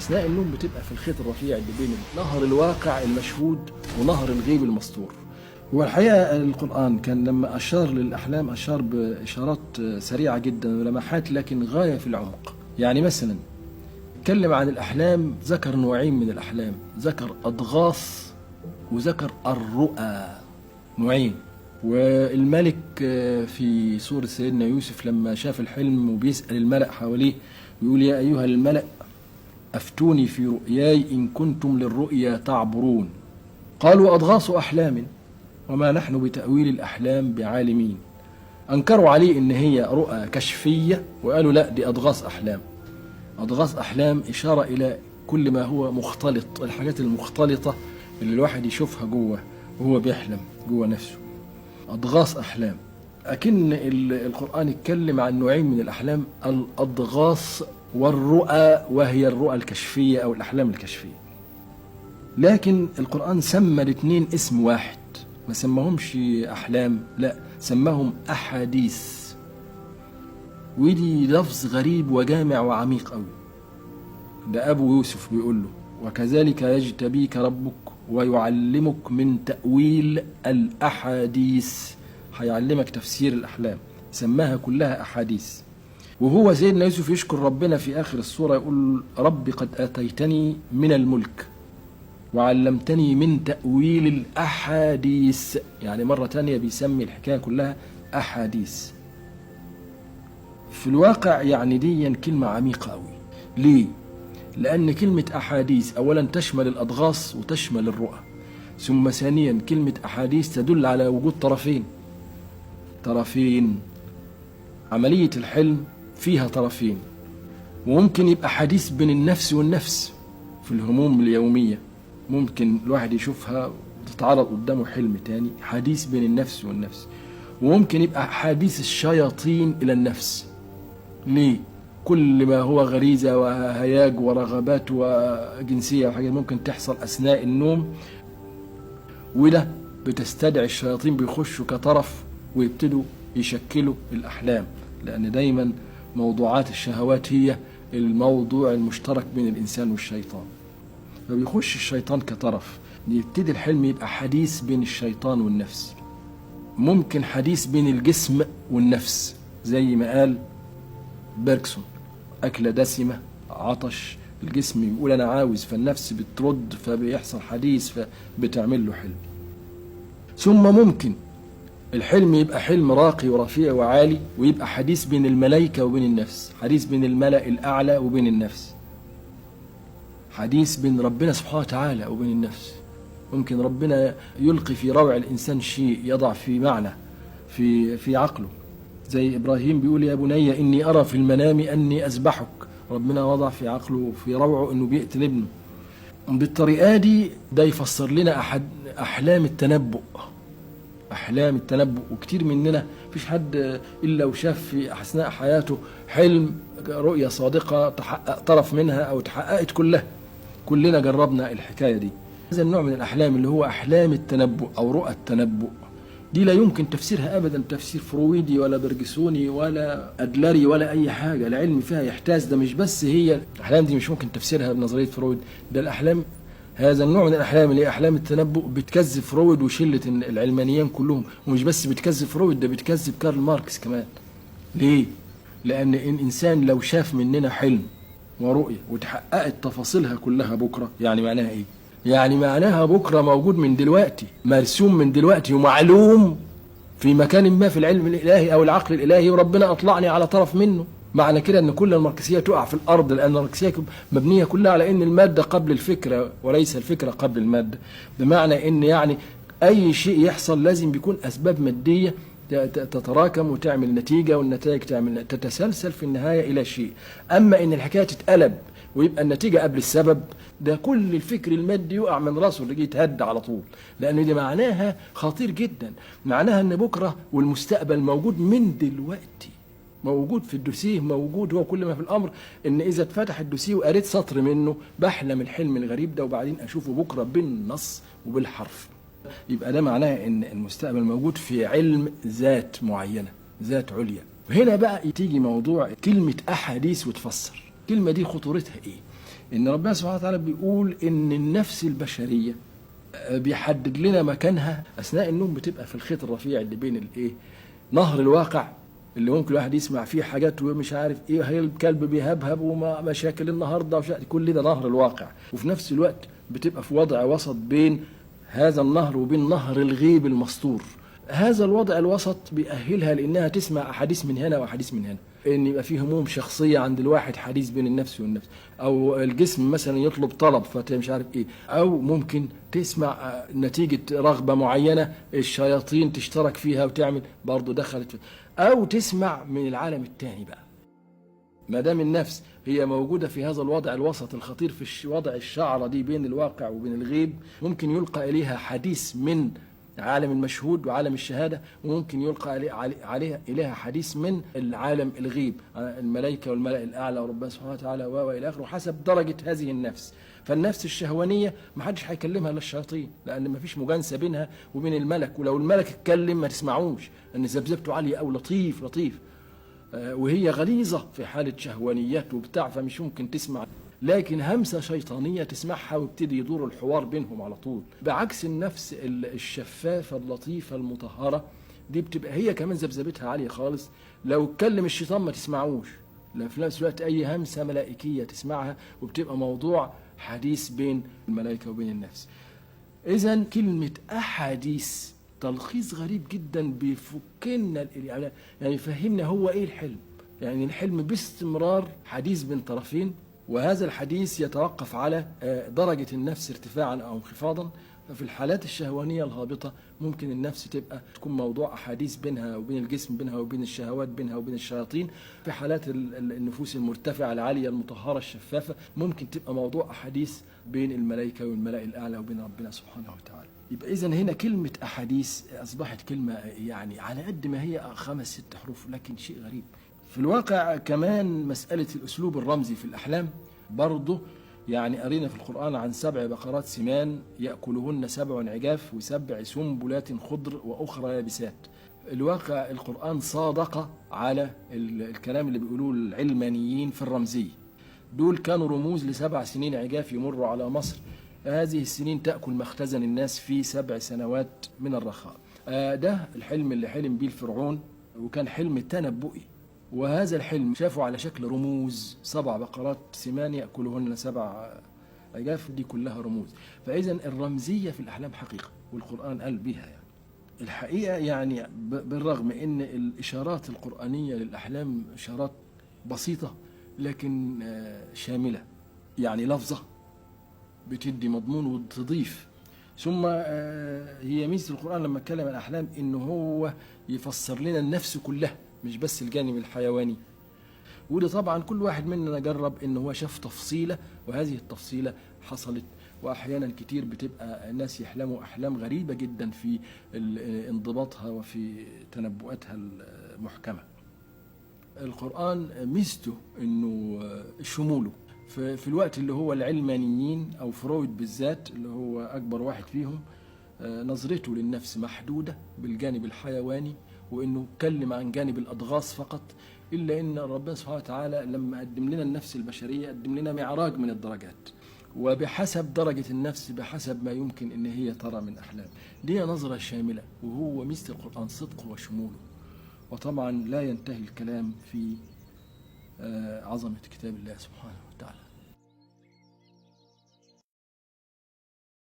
أثناء النوم بتبقى في الخيط الرفيع اللي بين نهر الواقع المشهود ونهر الغيب المستور. هو الحقيقة القرآن كان لما أشار للأحلام أشار بإشارات سريعة جدا ولمحات لكن غاية في العمق. يعني مثلا اتكلم عن الأحلام، ذكر نوعين من الأحلام، ذكر أضغاث وذكر الرؤى، نوعين. والملك في سورة سيدنا يوسف لما شاف الحلم وبيسأل الملأ حواليه يقول: يا أيها الملأ أفتوني في رؤياي إن كنتم للرؤيا تعبرون. قالوا: أضغاث أحلام وما نحن بتأويل الأحلام بعالمين. أنكروا عليه إن هي رؤى كشفية وقالوا: لا، دي أضغاث أحلام. أضغاث أحلام إشارة إلى كل ما هو مختلط، الحاجات المختلطة اللي الواحد يشوفها جوه وهو بيحلم جوه نفسه. أضغاث أحلام. أكن القرآن يتكلم عن نوعين من الأحلام، الأضغاث والرؤى، وهي الرؤى الكشفية أو الأحلام الكشفية. لكن القرآن سمى الاثنين اسم واحد، ما سماهمش أحلام، لا، سماهم أحاديث. ودي لفظ غريب وجامع وعميق قوي. ده أبو يوسف بيقول له: وكذلك يجتبيك ربك ويعلمك من تأويل الأحاديث. هيعلمك تفسير الأحلام، سماها كلها أحاديث. وهو سيدنا يوسف يشكر ربنا في آخر السورة يقول: رب قد آتيتني من الملك وعلمتني من تأويل الأحاديث. يعني مرة تانية بيسمي الحكاية كلها أحاديث. في الواقع يعني دي كلمة عميقة قوي. ليه؟ لأن كلمة أحاديث أولا تشمل الأضغاث وتشمل الرؤى، ثم ثانيا كلمة أحاديث تدل على وجود طرفين. عملية الحلم فيها طرفين، وممكن يبقى حديث بين النفس والنفس في الهموم اليومية، ممكن الواحد يشوفها وتتعرض قدامه حلم تاني، حديث بين النفس والنفس. وممكن يبقى حديث الشياطين إلى النفس. ليه؟ كل ما هو غريزة وهياج ورغبات وجنسية وحاجات ممكن تحصل أثناء النوم، وده بتستدعي الشياطين بيخشوا كطرف ويبتدوا يشكلوا الأحلام، لأن دايما موضوعات الشهوات هي الموضوع المشترك بين الإنسان والشيطان، فبيخش الشيطان كطرف، يبتدي الحلم يبقى حديث بين الشيطان والنفس. ممكن حديث بين الجسم والنفس زي ما قال بيركسون: أكلة دسمة، عطش، الجسم يقول أنا عاوز، فالنفس بترد، فبيحصل حديث فبتعمل له حلم. ثم ممكن الحلم يبقى حلم راقي ورفيع وعالي، ويبقى حديث بين الملائكة وبين النفس، حديث بين الملأ الأعلى وبين النفس، حديث بين ربنا سبحانه وتعالى وبين النفس. ممكن ربنا يلقي في روع الإنسان شيء يضع في معنى في عقله، زي إبراهيم بيقول: يا بني إني أرى في المنام أني أذبحك. ربنا وضع في عقله وفي روعه أنه بيقتل ابنه. بالطريقة دي ده يفسر لنا أحلام التنبؤ. وكتير مننا فيش حد إلا وشاف في أثناء حياته حلم رؤية صادقة تحقق طرف منها أو تحققت كلها. كلنا جربنا الحكاية دي. هذا النوع من الأحلام اللي هو أحلام التنبؤ أو رؤى التنبؤ، دي لا يمكن تفسيرها أبدا تفسير فرويدي ولا برجسوني ولا أدلري ولا أي حاجة. العلم فيها يحتاج. ده مش بس هي الأحلام دي مش ممكن تفسيرها بنظرية فرويد، ده الأحلام، هذا النوع من الأحلام اللي هي أحلام التنبؤ بتكذب فرويد وشلة العلمانيين كلهم. ومش بس بتكذب فرويد، ده بتكذب كارل ماركس كمان. ليه؟ لأن الإنسان لو شاف مننا حلم ورؤية وتحققت تفاصيلها كلها بكرة، يعني معناها إيه؟ يعني معناها بكرة موجود من دلوقتي، مرسوم من دلوقتي ومعلوم في مكان ما في العلم الإلهي أو العقل الإلهي، وربنا أطلعني على طرف منه. معنى كده أن كل الماركسية تقع في الأرض، لأن الماركسية مبنية كلها على أن المادة قبل الفكرة وليس الفكرة قبل المادة. بمعنى أن يعني أي شيء يحصل لازم بيكون أسباب مادية تتراكم وتعمل نتيجة، والنتائج تتسلسل في النهاية إلى شيء. أما أن الحكاية تتقلب ويبقى النتيجة قبل السبب، ده كل الفكر المادي يقع من راسه اللي يتهد على طول، لأن دي معناها خطير جدا. معناها أن بكرة والمستقبل موجود من دلوقتي، موجود في الدوسيه، موجود. هو كل ما في الأمر إن إذا اتفتح الدوسيه وقريت سطر منه بحلم الحلم الغريب ده، وبعدين أشوفه بكرة بالنص وبالحرف. يبقى ده معناه إن المستقبل موجود في علم ذات معينة، ذات عليا. وهنا بقى تيجي موضوع كلمة أحاديث وتفسر. الكلمة دي خطورتها إيه؟ إن ربنا سبحانه وتعالى بيقول إن النفس البشرية بيحدد لنا مكانها أثناء النوم، بتبقى في الخيط الرفيع اللي بين الإيه، نهر الواقع، اللي ممكن الواحد يسمع فيه حاجات ومش عارف ايه، هي الكلب بيهبهب ومشاكل النهارده كل ده نهر الواقع. وفي نفس الوقت بتبقى في وضع وسط بين هذا النهر وبين نهر الغيب المستور. هذا الوضع الوسط بيأهلها لانها تسمع احاديث من هنا واحاديث من هنا، ان يبقى فيه هموم شخصيه عند الواحد، حديث بين النفس والنفس، او الجسم مثلا يطلب طلب مش عارف ايه، او ممكن تسمع نتيجه رغبه معينه الشياطين تشترك فيها وتعمل برضه دخلت فيها، او تسمع من العالم الثاني بقى. ما دام النفس هي موجوده في هذا الوضع الوسط الخطير، في وضع الشعره دي بين الواقع وبين الغيب، ممكن يلقى اليها حديث من عالم المشهود وعالم الشهاده، وممكن يلقى عليها اليها حديث من العالم الغيب، الملائكه والملأ الاعلى وربنا سبحانه وتعالى والى اخره، حسب درجه هذه النفس. فالنفس الشهوانيه ما حدش هيكلمها الا الشياطين، لان ما فيش مجانسه بينها وبين الملك، ولو الملك اتكلم ما تسمعوش، ان ذبذبته عاليه او لطيف لطيف، وهي غليظه في حاله شهوانيات وبتاع، فمش ممكن تسمع. لكن همسه شيطانيه تسمعها وابتدي يدور الحوار بينهم على طول، بعكس النفس الشفافه اللطيفه المطهره دي، بتبقى هي كمان ذبذبتها عاليه خالص، لو اتكلم الشيطان ما تسمعوش، لا في نفس الوقت اي همسه ملائكيه تسمعها، وبتبقى موضوع حديث بين الملائكه وبين النفس. اذا كلمه احاديث تلخيص غريب جدا بيفكنا، يعني يفهمنا هو ايه الحلم. يعني الحلم باستمرار حديث بين طرفين، وهذا الحديث يتوقف على درجة النفس ارتفاعا أو انخفاضا. ففي الحالات الشهوانية الهابطة ممكن النفس تكون موضوع أحاديث بينها وبين الجسم، بينها وبين الشهوات، بينها وبين الشياطين. في حالات النفوس المرتفعة العالية المطهرة الشفافة ممكن تبقى موضوع أحاديث بين الملائكة والملأ الأعلى وبين ربنا سبحانه وتعالى. يبقى إذن هنا كلمة أحاديث أصبحت كلمة يعني على قد ما هي 5-6 حروف، لكن شيء غريب في الواقع. كمان مسألة الأسلوب الرمزي في الأحلام برضه، يعني قرينا في القرآن عن 7 بقرات سمان يأكلهن 7 عجاف و7 سنبلات خضر وأخرى يابسات. الواقع القرآن صادق على الكلام اللي بيقولوه العلمانيين في الرمزية. دول كانوا رموز ل7 سنين عجاف يمروا على مصر، هذه السنين تأكل مختزن الناس في 7 سنوات من الرخاء. ده الحلم اللي حلم بيه الفرعون، وكان حلم تنبؤي، وهذا الحلم شافوا على شكل رموز 7 بقرات سمان يأكلهن 7 عجاف، دي كلها رموز. فإذا الرمزية في الأحلام حقيقة، والقرآن قال بها. يعني الحقيقة يعني بالرغم إن الإشارات القرآنية للأحلام إشارات بسيطة لكن شاملة، يعني لفظة بتدي مضمون وتضيف. ثم هي ميزة القرآن لما اتكلم عن الأحلام إنه هو يفسر لنا النفس كلها، مش بس الجانب الحيواني. وده طبعا كل واحد مننا جرب إنه هو شاف تفصيلة، وهذه التفصيلة حصلت. وأحيانا كتير بتبقى الناس يحلموا أحلام غريبة جدا في انضباطها وفي تنبؤاتها المحكمة. القرآن ميزته إنه شموله في الوقت اللي هو العلمانيين أو فرويد بالذات اللي هو أكبر واحد فيهم، نظرته للنفس محدودة بالجانب الحيواني، وإنه اتكلم عن جانب الأضغاث فقط. إلا إن ربنا سبحانه وتعالى لما قدم لنا النفس البشرية قدم لنا معراج من الدرجات، وبحسب درجة النفس بحسب ما يمكن إن هي ترى من أحلام. دي نظرة شاملة، وهو ميزة القرآن صدقه وشموله. وطبعا لا ينتهي الكلام في عظمة كتاب الله سبحانه